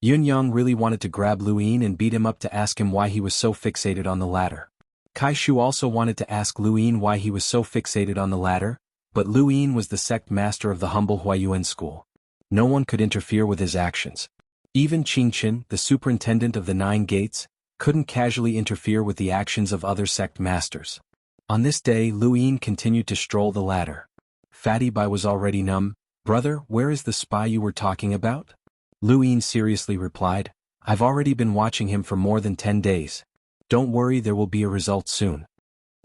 Yun Yang really wanted to grab Lu Yin and beat him up to ask him why he was so fixated on the latter. Kai Shu also wanted to ask Lu Yin why he was so fixated on the latter, but Lu Yin was the sect master of the humble Huayuan school. No one could interfere with his actions. Even Qingchen, the superintendent of the 9 gates, couldn't casually interfere with the actions of other sect masters. On this day, Lu Yin continued to stroll the ladder. Fatty Bai was already numb. "Brother, where is the spy you were talking about?" Lu Yin seriously replied, "I've already been watching him for more than 10 days. Don't worry, there will be a result soon."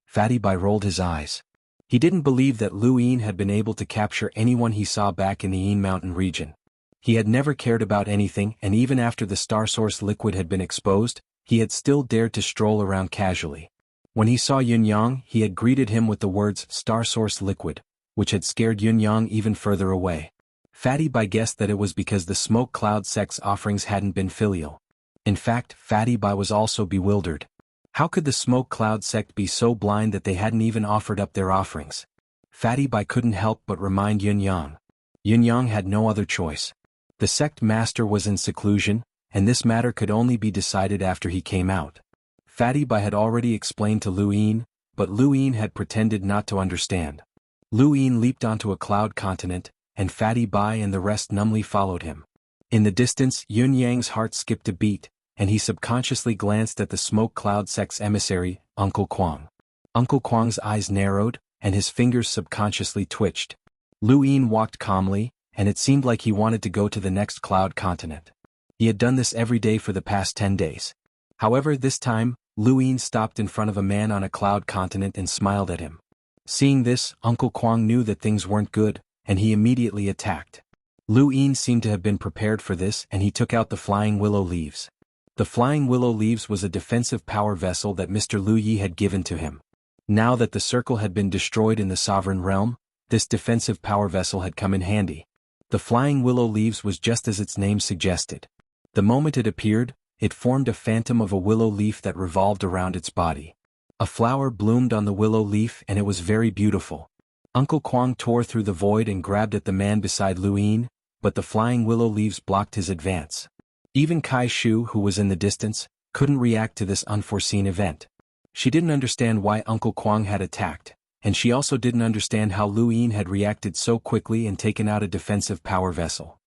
Fatty Bai rolled his eyes. He didn't believe that Lu Yin had been able to capture anyone he saw back in the Yin Mountain region. He had never cared about anything, and even after the Star Source liquid had been exposed, he had still dared to stroll around casually. When he saw Yun Yang, he had greeted him with the words "Star Source liquid," which had scared Yun Yang even further away. Fatty Bai guessed that it was because the Smoke Cloud sect's offerings hadn't been filial. In fact, Fatty Bai was also bewildered. How could the Smoke Cloud sect be so blind that they hadn't even offered up their offerings? Fatty Bai couldn't help but remind Yun Yang. Yun Yang had no other choice. The sect master was in seclusion, and this matter could only be decided after he came out. Fatty Bai had already explained to Lu Yin, but Lu Yin had pretended not to understand. Lu Yin leaped onto a cloud continent, and Fatty Bai and the rest numbly followed him. In the distance, Yun Yang's heart skipped a beat, and he subconsciously glanced at the Smoke Cloud sect's emissary, Uncle Kwang. Uncle Kwang's eyes narrowed, and his fingers subconsciously twitched. Lu Yin walked calmly, and it seemed like he wanted to go to the next cloud continent. He had done this every day for the past 10 days. However, this time, Lu Yin stopped in front of a man on a cloud continent and smiled at him. Seeing this, Uncle Kwang knew that things weren't good, and he immediately attacked. Lu Yin seemed to have been prepared for this, and he took out the Flying Willow Leaves. The Flying Willow Leaves was a defensive power vessel that Mr. Lu Yi had given to him. Now that the circle had been destroyed in the Sovereign Realm, this defensive power vessel had come in handy. The Flying Willow Leaves was just as its name suggested. The moment it appeared, it formed a phantom of a willow leaf that revolved around its body. A flower bloomed on the willow leaf and it was very beautiful. Uncle Kwang tore through the void and grabbed at the man beside Lu Yin, but the Flying Willow Leaves blocked his advance. Even Kai Shu, who was in the distance, couldn't react to this unforeseen event. She didn't understand why Uncle Kwang had attacked, and she also didn't understand how Lu Yin had reacted so quickly and taken out a defensive power vessel.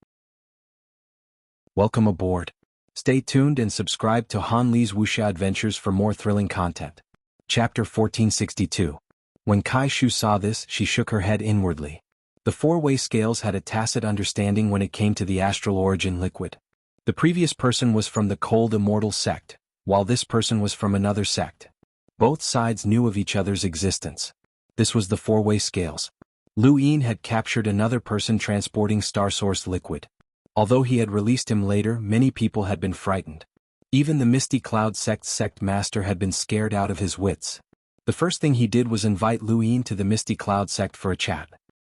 Welcome aboard. Stay tuned and subscribe to Han Li's Wuxia Adventures for more thrilling content. Chapter 1462. When Kai Shu saw this, she shook her head inwardly. The four-way scales had a tacit understanding when it came to the astral origin liquid. The previous person was from the Cold Immortal sect, while this person was from another sect. Both sides knew of each other's existence. This was the four-way scales. Lu Yin had captured another person transporting Star Source liquid. Although he had released him later, many people had been frightened. Even the Misty Cloud sect's sect master had been scared out of his wits. The first thing he did was invite Lu Yin to the Misty Cloud sect for a chat.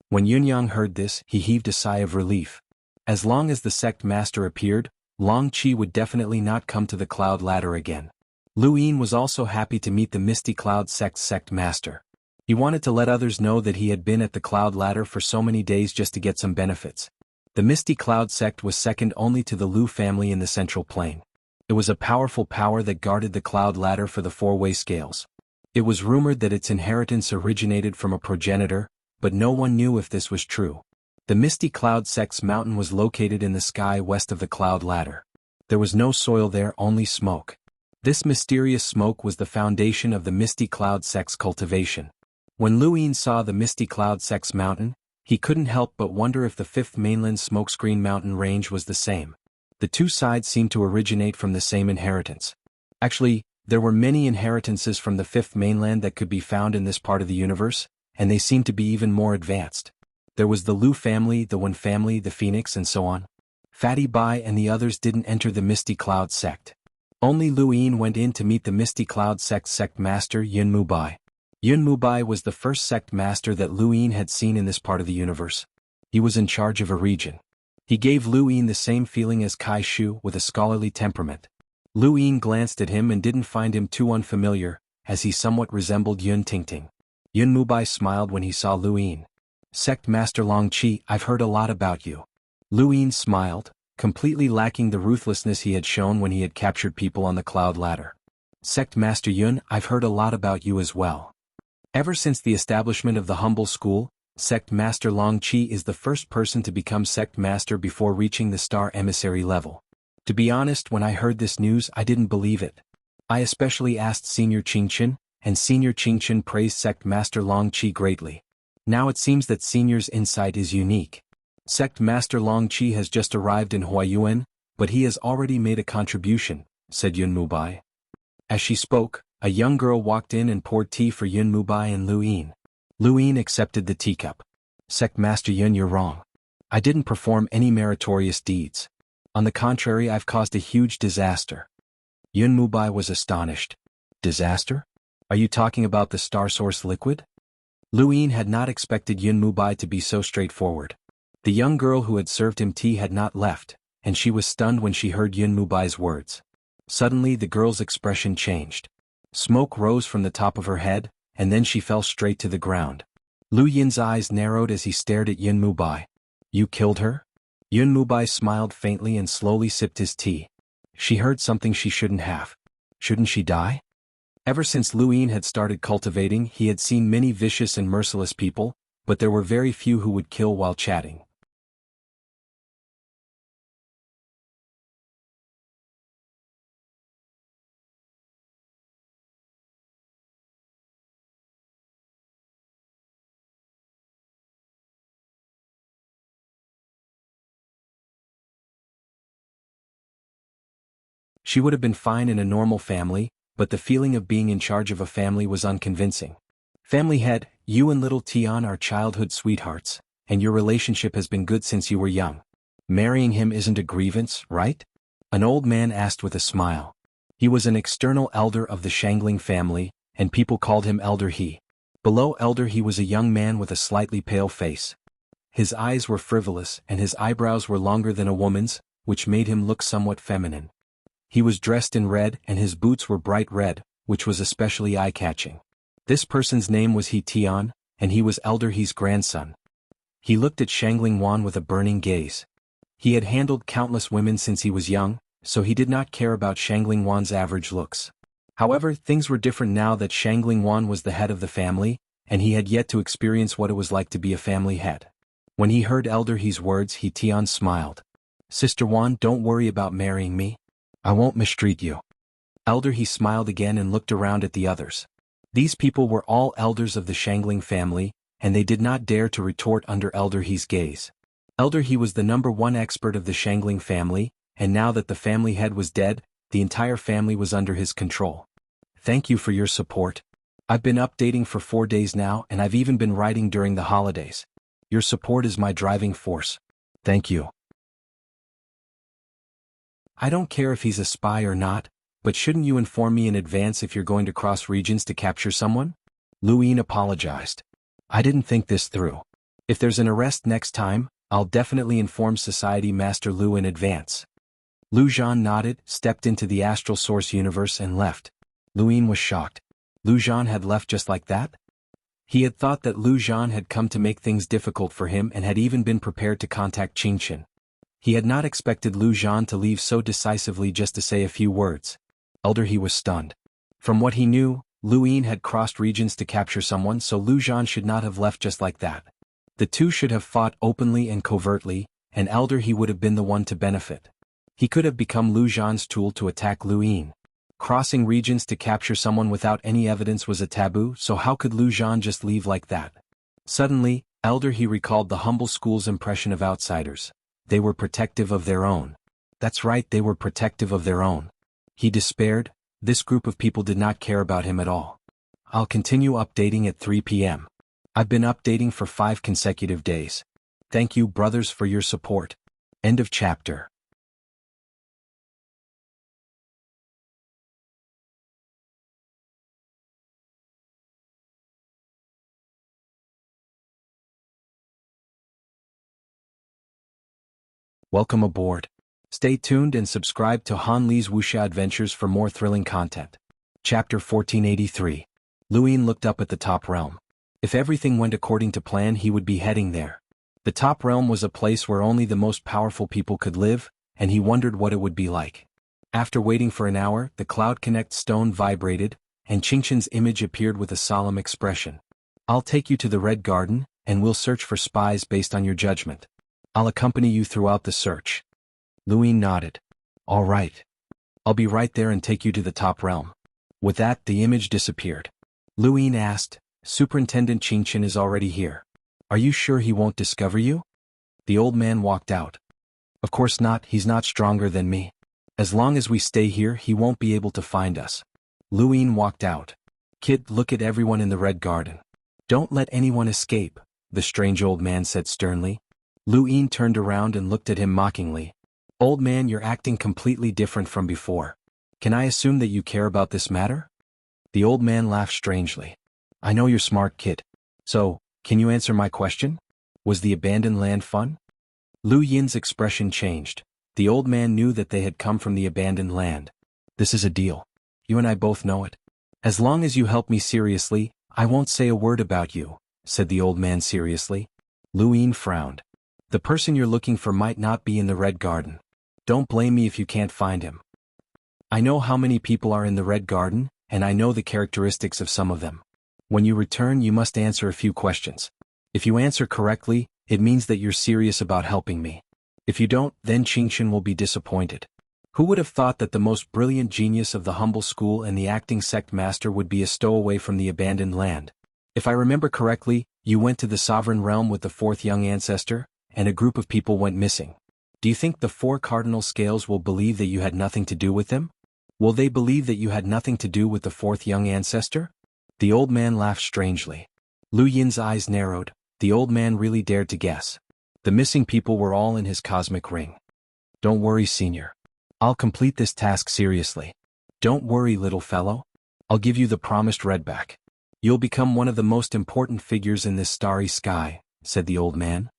When Yun Yang heard this, he heaved a sigh of relief. As long as the sect master appeared, Long Qi would definitely not come to the cloud ladder again. Lu Yin was also happy to meet the Misty Cloud sect's sect master. He wanted to let others know that he had been at the cloud ladder for so many days just to get some benefits. The Misty Cloud sect was second only to the Lu family in the Central Plain. It was a powerful power that guarded the cloud ladder for the four-way scales. It was rumored that its inheritance originated from a progenitor, but no one knew if this was true. The Misty Cloud sect's mountain was located in the sky west of the cloud ladder. There was no soil there, only smoke. This mysterious smoke was the foundation of the Misty Cloud sect's cultivation. When Lu Yin saw the Misty Cloud sect's mountain, he couldn't help but wonder if the Fifth Mainland Smokescreen Mountain range was the same. The two sides seemed to originate from the same inheritance. Actually, there were many inheritances from the Fifth Mainland that could be found in this part of the universe, and they seemed to be even more advanced. There was the Lu family, the Wen family, the Phoenix, and so on. Fatty Bai and the others didn't enter the Misty Cloud sect. Only Lu Yin went in to meet the Misty Cloud sect's sect master Yun Mubai. Yun Mubai was the first sect master that Lu Yin had seen in this part of the universe. He was in charge of a region. He gave Lu Yin the same feeling as Kai Shu, with a scholarly temperament. Lu Yin glanced at him and didn't find him too unfamiliar, as he somewhat resembled Yun Tingting. Yun Mubai smiled when he saw Lu Yin. "Sect Master Long Qi, I've heard a lot about you." Lu Yin smiled. completely lacking the ruthlessness he had shown when he had captured people on the cloud ladder. Sect Master Yun, I've heard a lot about you as well. Ever since the establishment of the humble school, Sect Master Long Qi is the first person to become Sect Master before reaching the Star Emissary level. To be honest, when I heard this news I didn't believe it. I especially asked Senior Qingchen, and Senior Qingchen praised Sect Master Long Qi greatly. Now it seems that Senior's insight is unique. Sect Master Long Qi has just arrived in Huayuan, but he has already made a contribution, said Yun Mubai. As she spoke, a young girl walked in and poured tea for Yun Mubai and Lu Yin. Lu Yin accepted the teacup. Sect Master Yun, you're wrong. I didn't perform any meritorious deeds. On the contrary, I've caused a huge disaster. Yun Mubai was astonished. Disaster? Are you talking about the Star Source liquid? Lu Yin had not expected Yun Mubai to be so straightforward. The young girl who had served him tea had not left, and she was stunned when she heard Yun Mubai's words. Suddenly the girl's expression changed. Smoke rose from the top of her head, and then she fell straight to the ground. Lu Yin's eyes narrowed as he stared at Yun Mubai. You killed her? Yun Mubai smiled faintly and slowly sipped his tea. She heard something she shouldn't have. Shouldn't she die? Ever since Lu Yin had started cultivating, he had seen many vicious and merciless people, but there were very few who would kill while chatting. She would have been fine in a normal family, but the feeling of being in charge of a family was unconvincing. Family head, you and little Tian are childhood sweethearts, and your relationship has been good since you were young. Marrying him isn't a grievance, right? An old man asked with a smile. He was an external elder of the Shangling family, and people called him Elder He. Below Elder He was a young man with a slightly pale face. His eyes were frivolous and his eyebrows were longer than a woman's, which made him look somewhat feminine. He was dressed in red and his boots were bright red, which was especially eye-catching. This person's name was He Tian, and he was Elder He's grandson. He looked at Shangling Wan with a burning gaze. He had handled countless women since he was young, so he did not care about Shangling Wan's average looks. However, things were different now that Shangling Wan was the head of the family, and he had yet to experience what it was like to be a family head. When he heard Elder He's words, He Tian smiled. Sister Wan, don't worry about marrying me. I won't mistreat you. Elder He smiled again and looked around at the others. These people were all elders of the Shangling family, and they did not dare to retort under Elder He's gaze. Elder He was the #1 expert of the Shangling family, and now that the family head was dead, the entire family was under his control. Thank you for your support. I've been updating for 4 days now and I've even been writing during the holidays. Your support is my driving force. Thank you. I don't care if he's a spy or not, but shouldn't you inform me in advance if you're going to cross regions to capture someone? Lu Yin apologized. I didn't think this through. If there's an arrest next time, I'll definitely inform Society Master Lu in advance. Lu Zhan nodded, stepped into the Astral Source universe and left. Lu Yin was shocked. Lu Zhan had left just like that? He had thought that Lu Zhan had come to make things difficult for him and had even been prepared to contact Qingchen. He had not expected Lu Zhan to leave so decisively just to say a few words. Elder He was stunned. From what he knew, Lu Yin had crossed regions to capture someone, so Lu Zhan should not have left just like that. The two should have fought openly and covertly, and Elder He would have been the one to benefit. He could have become Lu Zhan's tool to attack Lu Yin. Crossing regions to capture someone without any evidence was a taboo, so how could Lu Zhan just leave like that? Suddenly, Elder He recalled the humble school's impression of outsiders. They were protective of their own. That's right, they were protective of their own. He despaired. This group of people did not care about him at all. I'll continue updating at 3 p.m. I've been updating for 5 consecutive days. Thank you, brothers, for your support. End of chapter. Welcome aboard. Stay tuned and subscribe to Han Li's Wuxia Adventures for more thrilling content. Chapter 1483. Lu Yin looked up at the top realm. If everything went according to plan, he would be heading there. The top realm was a place where only the most powerful people could live, and he wondered what it would be like. After waiting for an hour, the Cloud Connect stone vibrated, and Qingqian's image appeared with a solemn expression. "I'll take you to the Red Garden, and we'll search for spies based on your judgment. I'll accompany you throughout the search." Luin nodded. "All right. I'll be right there and take you to the top realm." With that, the image disappeared. Luin asked, "Superintendent Qingqian is already here. Are you sure he won't discover you?" The old man walked out. "Of course not, he's not stronger than me. As long as we stay here, he won't be able to find us." Luin walked out. "Kid, look at everyone in the Red Garden. Don't let anyone escape," the strange old man said sternly. Luin turned around and looked at him mockingly. "Old man, you're acting completely different from before. Can I assume that you care about this matter?" The old man laughed strangely. "I know you're smart, kid. So, can you answer my question? Was the abandoned land fun?" Lu Yin's expression changed. The old man knew that they had come from the abandoned land. "This is a deal. You and I both know it. As long as you help me seriously, I won't say a word about you," said the old man seriously. Lu Yin frowned. "The person you're looking for might not be in the Red Garden. Don't blame me if you can't find him. I know how many people are in the Red Garden, and I know the characteristics of some of them. When you return, you must answer a few questions. If you answer correctly, it means that you're serious about helping me. If you don't, then Qingqian will be disappointed." Who would have thought that the most brilliant genius of the humble school and the acting sect master would be a stowaway from the abandoned land? "If I remember correctly, you went to the sovereign realm with the fourth young ancestor, and a group of people went missing. Do you think the four cardinal scales will believe that you had nothing to do with them? Will they believe that you had nothing to do with the fourth young ancestor?" The old man laughed strangely. Lu Yin's eyes narrowed. The old man really dared to guess. The missing people were all in his cosmic ring. "Don't worry, senior. I'll complete this task seriously. Don't worry, little fellow. I'll give you the promised redback. You'll become one of the most important figures in this starry sky," said the old man.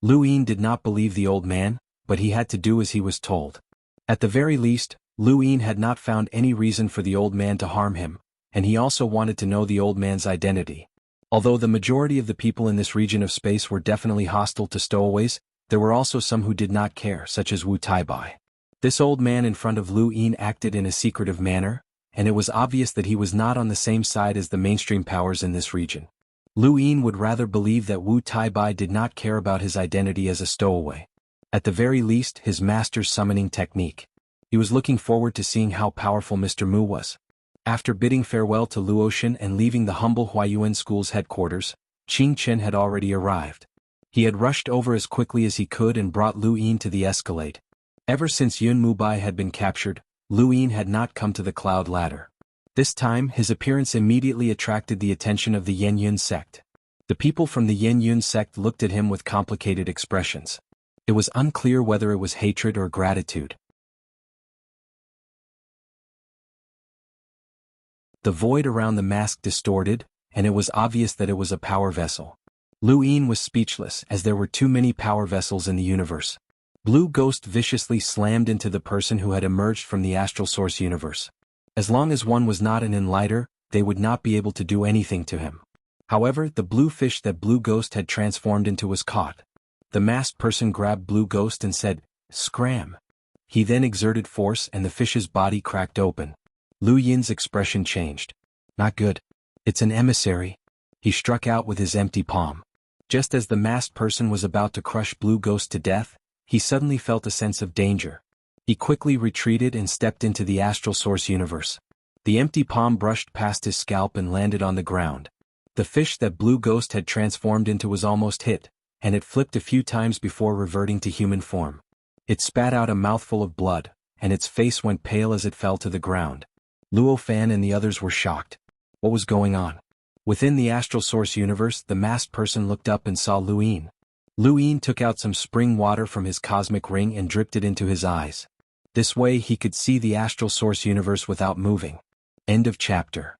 Lu Yin did not believe the old man, but he had to do as he was told. At the very least, Lu Yin had not found any reason for the old man to harm him, and he also wanted to know the old man's identity. Although the majority of the people in this region of space were definitely hostile to stowaways, there were also some who did not care, such as Wu Taibai. This old man in front of Lu Yin acted in a secretive manner, and it was obvious that he was not on the same side as the mainstream powers in this region. Lu Yin would rather believe that Wu Taibai did not care about his identity as a stowaway. At the very least, his master's summoning technique. He was looking forward to seeing how powerful Mr. Mu was. After bidding farewell to Luotian and leaving the humble Huayuan school's headquarters, Qingqian had already arrived. He had rushed over as quickly as he could and brought Lu Yin to the escalade. Ever since Yun Mubai had been captured, Lu Yin had not come to the cloud ladder. This time, his appearance immediately attracted the attention of the Yen Yun sect. The people from the Yen Yun sect looked at him with complicated expressions. It was unclear whether it was hatred or gratitude. The void around the mask distorted, and it was obvious that it was a power vessel. Lu Yin was speechless as there were too many power vessels in the universe. Blue Ghost viciously slammed into the person who had emerged from the Astral Source universe. As long as one was not an enlighter, they would not be able to do anything to him. However, the blue fish that Blue Ghost had transformed into was caught. The masked person grabbed Blue Ghost and said, "Scram." He then exerted force and the fish's body cracked open. Lu Yin's expression changed. "Not good. It's an emissary." He struck out with his empty palm. Just as the masked person was about to crush Blue Ghost to death, he suddenly felt a sense of danger. He quickly retreated and stepped into the Astral Source universe. The empty palm brushed past his scalp and landed on the ground. The fish that Blue Ghost had transformed into was almost hit, and it flipped a few times before reverting to human form. It spat out a mouthful of blood, and its face went pale as it fell to the ground. Luo Fan and the others were shocked. What was going on? Within the Astral Source universe, the masked person looked up and saw Lu Yin. Lu Yin took out some spring water from his cosmic ring and dripped it into his eyes. This way he could see the Astral Source universe without moving. End of chapter.